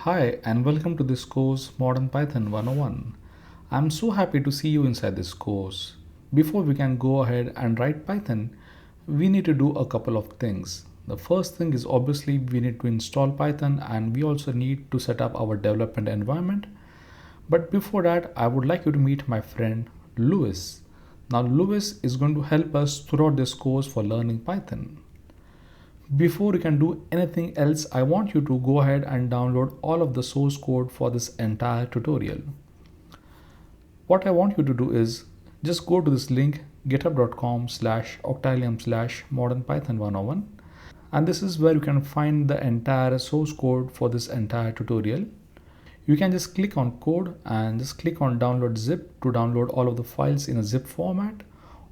Hi and welcome to this course Modern Python 101. I'm so happy to see you inside this course. Before we can go ahead and write Python, we need to do a couple of things. The first thing is obviously we need to install Python and we also need to set up our development environment. But before that, I would like you to meet my friend Lewis. Now Lewis is going to help us throughout this course for learning Python. Before you can do anything else, I want you to go ahead and download all of the source code for this entire tutorial. What I want you to do is just go to this link github.com/octallium slash modern python 101, and this is where you can find the entire source code for this entire tutorial. You can just click on code and just click on download zip to download all of the files in a zip format,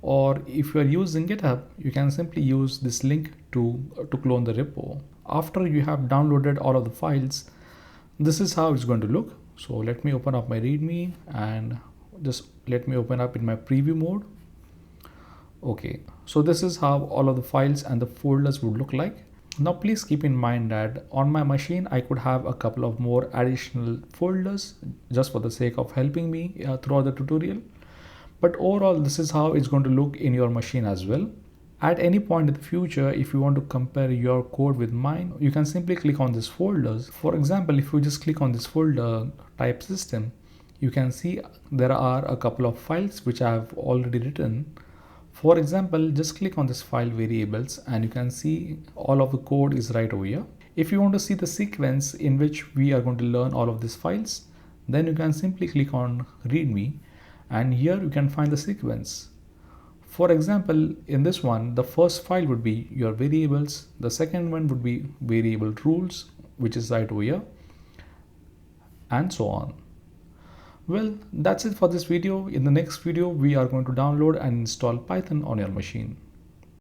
or if you are using GitHub, you can simply use this link to clone the repo. After you have downloaded all of the files, this is how it's going to look. So let me open up my readme and just let me open up in my preview mode. Okay, so this is how all of the files and the folders would look like. Now please keep in mind that on my machine I could have a couple of more additional folders just for the sake of helping me throughout the tutorial. But overall, this is how it's going to look in your machine as well. At any point in the future, if you want to compare your code with mine, you can simply click on these folders. For example, if you just click on this folder type system, you can see there are a couple of files which I have already written. For example, just click on this file variables and you can see all of the code is right over here. If you want to see the sequence in which we are going to learn all of these files, then you can simply click on readme and here you can find the sequence. For example, in this one, the first file would be your variables, the second one would be variable rules, which is right over here, and so on. Well, that's it for this video. In the next video, we are going to download and install Python on your machine.